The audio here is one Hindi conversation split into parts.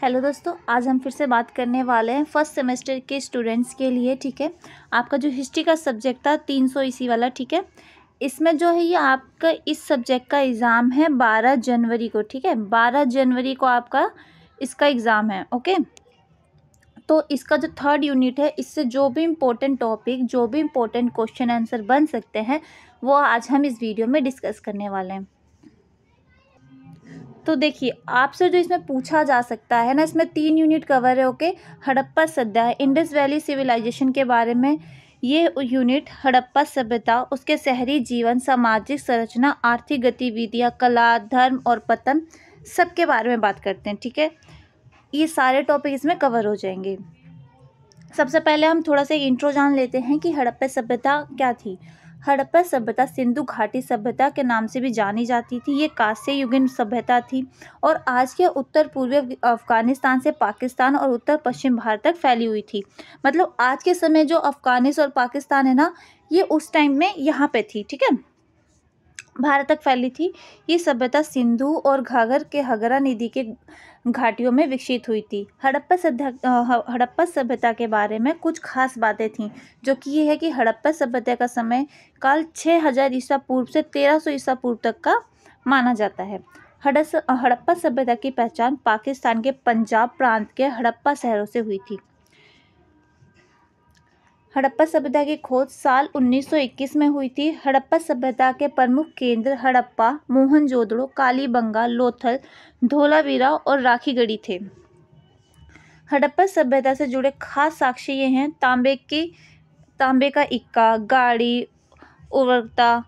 हेलो दोस्तों, आज हम फिर से बात करने वाले हैं फर्स्ट सेमेस्टर के स्टूडेंट्स के लिए। ठीक है, आपका जो हिस्ट्री का सब्जेक्ट था 300 इसी वाला, ठीक है, इसमें जो है ये आपका इस सब्जेक्ट का एग्ज़ाम है 12 जनवरी को। ठीक है, 12 जनवरी को आपका इसका एग्ज़ाम है। ओके, तो इसका जो थर्ड यूनिट है, इससे जो भी इम्पोर्टेंट टॉपिक, जो भी इम्पोर्टेंट क्वेश्चन आंसर बन सकते हैं, वो आज हम इस वीडियो में डिस्कस करने वाले हैं। तो देखिए, आपसे जो इसमें पूछा जा सकता है ना, इसमें 3 यूनिट कवर है। ओके, हड़प्पा सभ्यता, इंडस वैली सिविलाइजेशन के बारे में ये यूनिट हड़प्पा सभ्यता, उसके शहरी जीवन, सामाजिक संरचना, आर्थिक गतिविधियाँ, कला, धर्म और पतन, सबके बारे में बात करते हैं। ठीक है, ये सारे टॉपिक इसमें कवर हो जाएंगे। सबसे पहले हम थोड़ा सा इंट्रो जान लेते हैं कि हड़प्पा सभ्यता क्या थी। हड़प्पा सभ्यता सिंधु घाटी सभ्यता के नाम से भी जानी जाती थी। ये कांस्य युगीन सभ्यता थी और आज के उत्तर पूर्वी अफगानिस्तान से पाकिस्तान और उत्तर पश्चिम भारत तक फैली हुई थी। मतलब आज के समय जो अफगानिस्तान और पाकिस्तान है ना, ये उस टाइम में यहाँ पे थी। ठीक है, भारत तक फैली थी। ये सभ्यता सिंधु और घाघर के हगरा नदी के घाटियों में विकसित हुई थी। हड़प्पा सभ्यता के बारे में कुछ खास बातें थीं, जो कि ये है कि हड़प्पा सभ्यता का समय काल 6000 ईसा पूर्व से 1300 ईसा पूर्व तक का माना जाता है। हड़प्पा सभ्यता की पहचान पाकिस्तान के पंजाब प्रांत के हड़प्पा शहरों से हुई थी। हड़प्पा सभ्यता की खोज साल 1921 में हुई थी। हड़प्पा सभ्यता के प्रमुख केंद्र हड़प्पा, मोहनजोदड़ो, कालीबंगा, लोथल, धोलावीरा और राखीगढ़ी थे। हड़प्पा सभ्यता से जुड़े खास साक्ष्य ये हैं: तांबे का इक्का, गाड़ी, उर्वरता,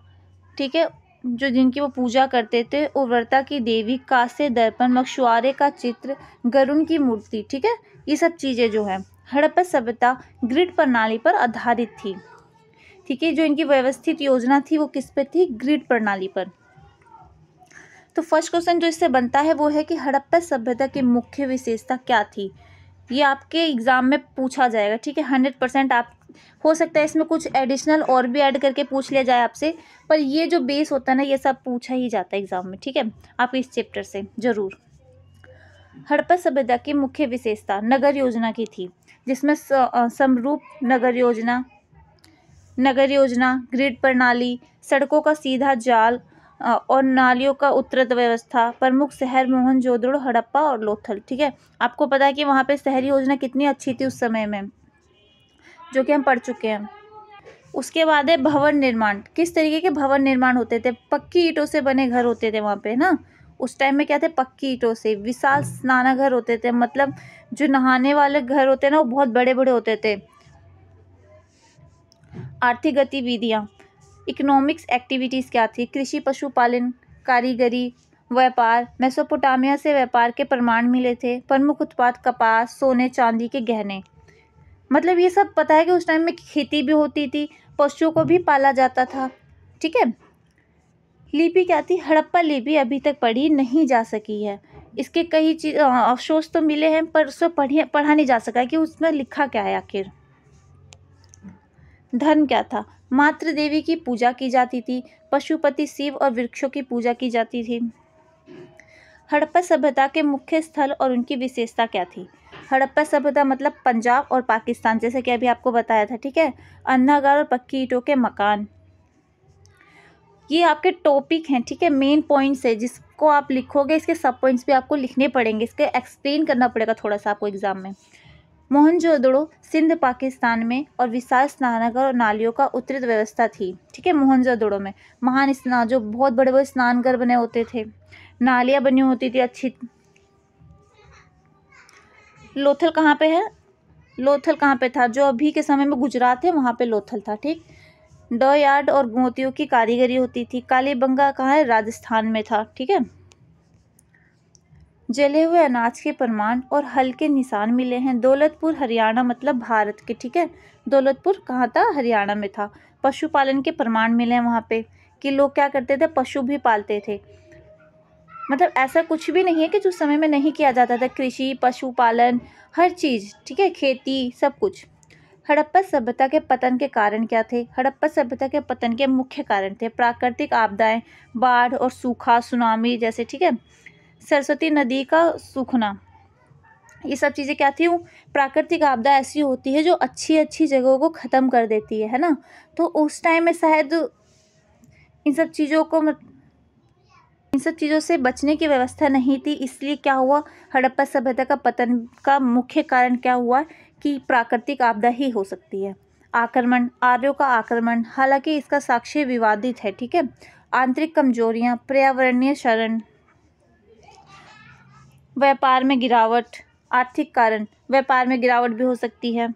ठीक है, जो जिनकी वो पूजा करते थे, उर्वरता की देवी, कांस्य दर्पण, मछुआरे का चित्र, गरुड़ की मूर्ति। ठीक है, ये सब चीज़ें जो है, हड़प्पा सभ्यता ग्रिड प्रणाली पर आधारित थी। ठीक है, जो इनकी व्यवस्थित योजना थी वो किस पे थी? ग्रिड प्रणाली पर। तो फर्स्ट क्वेश्चन जो इससे बनता है वो है कि हड़प्पा सभ्यता की मुख्य विशेषता क्या थी। ये आपके एग्जाम में पूछा जाएगा। ठीक है, 100% आप हो सकता है इसमें कुछ एडिशनल और भी ऐड करके पूछ लिया जाए आपसे, पर ये जो बेस होता है ना, ये सब पूछा ही जाता है एग्जाम में। ठीक है, आप इस चैप्टर से जरूर। हड़प्पा सभ्यता की मुख्य विशेषता नगर योजना की थी, जिसमें समरूप नगर योजना, ग्रिड प्रणाली, सड़कों का सीधा जाल और नालियों का उत्तरद व्यवस्था। प्रमुख शहर मोहनजोदड़ो, हड़प्पा और लोथल। ठीक है, आपको पता है कि वहाँ पे शहरी योजना कितनी अच्छी थी उस समय में, जो कि हम पढ़ चुके हैं। उसके बाद है भवन निर्माण। किस तरीके के भवन निर्माण होते थे? पक्की ईंटों से बने घर होते थे वहाँ पे ना। उस टाइम में क्या थे? पक्की ईंटों से। विशाल स्नानागार होते थे, मतलब जो नहाने वाले घर होते हैं ना, वो बहुत बड़े बड़े होते थे। आर्थिक गतिविधियाँ, इकोनॉमिक्स एक्टिविटीज़ क्या थी? कृषि, पशुपालन, कारीगरी, व्यापार। मेसोपोटामिया से व्यापार के प्रमाण मिले थे। प्रमुख उत्पाद कपास, सोने, चांदी के गहने। मतलब ये सब पता है कि उस टाइम में खेती भी होती थी, पशुओं को भी पाला जाता था। ठीक है, लिपि क्या थी? हड़प्पा लिपि अभी तक पढ़ी नहीं जा सकी है। इसके कई चीज अवशेष तो मिले हैं, पर उसको पढ़ा नहीं जा सका कि उसमें लिखा क्या है आखिर। धर्म क्या था? मातृ देवी की पूजा की जाती थी। पशुपति शिव और वृक्षों की पूजा की जाती थी। हड़प्पा सभ्यता के मुख्य स्थल और उनकी विशेषता क्या थी? हड़प्पा सभ्यता मतलब पंजाब और पाकिस्तान, जैसे कि अभी आपको बताया था। ठीक है, अन्नागार और पक्की ईंटों के मकान, ये आपके टॉपिक हैं। ठीक है, मेन पॉइंट्स है, जिसको आप लिखोगे इसके सब पॉइंट्स भी आपको लिखने पड़ेंगे, इसके एक्सप्लेन करना पड़ेगा थोड़ा सा आपको एग्जाम में। मोहनजोदड़ो सिंध पाकिस्तान में और विशाल स्नानघर और नालियों का उत्तरित व्यवस्था थी। ठीक है, मोहनजोदड़ो में महान स्नान, जो बहुत बड़े बड़े स्नानघर बने होते थे, नालियाँ बनी होती थी अच्छी। लोथल कहाँ पे है? लोथल कहाँ पे था? जो अभी के समय में गुजरात है, वहाँ पे लोथल था। ठीक, यार्ड और मोतियों की कारीगरी होती थी। कालीबंगा कहाँ है? राजस्थान में था। ठीक है, जले हुए अनाज के प्रमाण और हल्के निशान मिले हैं। दौलतपुर हरियाणा, मतलब भारत के। ठीक है, दौलतपुर कहाँ था? हरियाणा में था। पशुपालन के प्रमाण मिले हैं वहाँ पे, कि लोग क्या करते थे? पशु भी पालते थे। मतलब ऐसा कुछ भी नहीं है कि जो समय में नहीं किया जाता था। कृषि, पशुपालन, हर चीज़। ठीक है, खेती, सब कुछ। हड़प्पा सभ्यता के पतन के कारण क्या थे? हड़प्पा सभ्यता के पतन के मुख्य कारण थे प्राकृतिक आपदाएं, बाढ़ और सूखा, सुनामी जैसे। ठीक है, सरस्वती नदी का सूखना, ये सब चीज़ें क्या थी, वो प्राकृतिक आपदा ऐसी होती है जो अच्छी अच्छी जगहों को ख़त्म कर देती है ना। तो उस टाइम में शायद इन सब चीज़ों को इन सब चीज़ों से बचने की व्यवस्था नहीं थी, इसलिए क्या हुआ, हड़प्पा सभ्यता का पतन का मुख्य कारण क्या हुआ कि प्राकृतिक आपदा ही हो सकती है। आक्रमण, आर्यों का आक्रमण, हालांकि इसका साक्ष्य विवादित है, ठीक है। आंतरिक कमजोरियां, पर्यावरणीय क्षरण, व्यापार में गिरावट, आर्थिक कारण, व्यापार में गिरावट भी हो सकती है,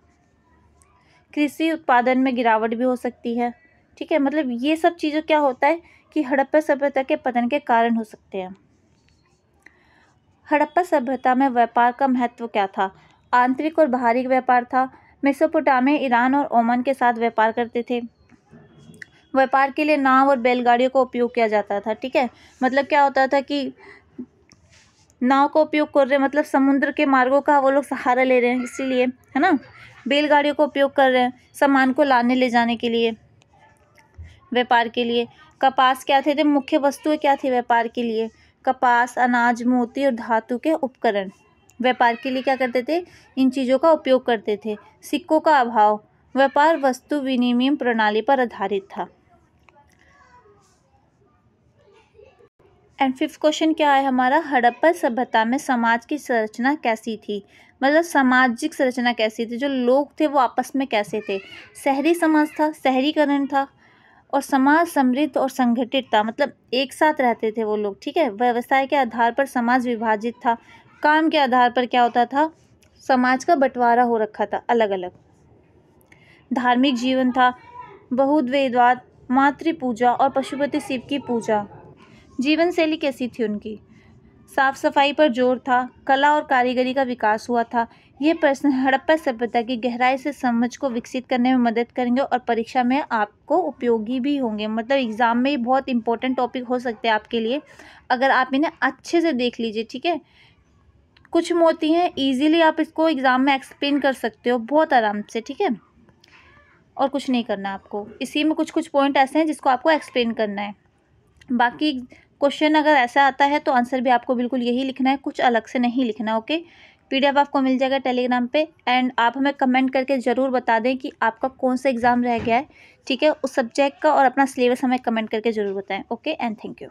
कृषि उत्पादन में गिरावट भी हो सकती है, ठीक है। मतलब ये सब चीज़ें क्या होता है कि हड़प्पा सभ्यता के पतन के कारण हो सकते हैं। हड़प्पा सभ्यता में व्यापार का महत्व क्या था? आंतरिक और बाहरी व्यापार था। मेसोपोटामिया, ईरान और ओमान के साथ व्यापार करते थे। व्यापार के लिए नाव और बैलगाड़ियों का उपयोग किया जाता था, ठीक है। मतलब क्या होता था कि नाव का उपयोग कर रहे हैं, मतलब समुद्र के मार्गों का वो लोग सहारा ले रहे हैं, इसीलिए, है ना। बैलगाड़ियों का उपयोग कर रहे हैं सामान को लाने ले जाने के लिए, व्यापार के लिए। कपास क्या थे, मुख्य वस्तुएं क्या थी व्यापार के लिए? कपास, अनाज, मोती और धातु के उपकरण व्यापार के लिए क्या करते थे, इन चीज़ों का उपयोग करते थे। सिक्कों का अभाव, व्यापार वस्तु विनिमय प्रणाली पर आधारित था। एंड फिफ्थ क्वेश्चन क्या है हमारा, हड़प्पा सभ्यता में समाज की संरचना कैसी थी? मतलब सामाजिक संरचना कैसी थी, जो लोग थे वो आपस में कैसे थे? शहरी समाज था, शहरीकरण था, और समाज समृद्ध और संगठित था, मतलब एक साथ रहते थे वो लोग, ठीक है। व्यवसाय के आधार पर समाज विभाजित था, काम के आधार पर क्या होता था, समाज का बंटवारा हो रखा था अलग अलग। धार्मिक जीवन था, बहुद्वैतवाद, मातृ पूजा और पशुपति शिव की पूजा। जीवन शैली कैसी थी उनकी? साफ सफाई पर जोर था, कला और कारीगरी का विकास हुआ था। ये प्रश्न हड़प्पा सभ्यता की गहराई से समझ को विकसित करने में मदद करेंगे और परीक्षा में आपको उपयोगी भी होंगे। मतलब एग्जाम में ये बहुत इंपॉर्टेंट टॉपिक हो सकते हैं आपके लिए, अगर आप इन्हें अच्छे से देख लीजिए, ठीक है। कुछ मोती हैं, इजीली आप इसको एग्जाम में एक्सप्लेन कर सकते हो बहुत आराम से, ठीक है। और कुछ नहीं करना आपको, इसी में कुछ कुछ पॉइंट ऐसे हैं जिसको आपको एक्सप्लेन करना है। बाकी क्वेश्चन अगर ऐसा आता है तो आंसर भी आपको बिल्कुल यही लिखना है, कुछ अलग से नहीं लिखना, ओके। पीडीएफ आपको मिल जाएगा टेलीग्राम पे। एंड आप हमें कमेंट करके ज़रूर बता दें कि आपका कौन सा एग्ज़ाम रह गया है, ठीक है, उस सब्जेक्ट का, और अपना सिलेबस हमें कमेंट करके ज़रूर बताएं, ओके। And thank you.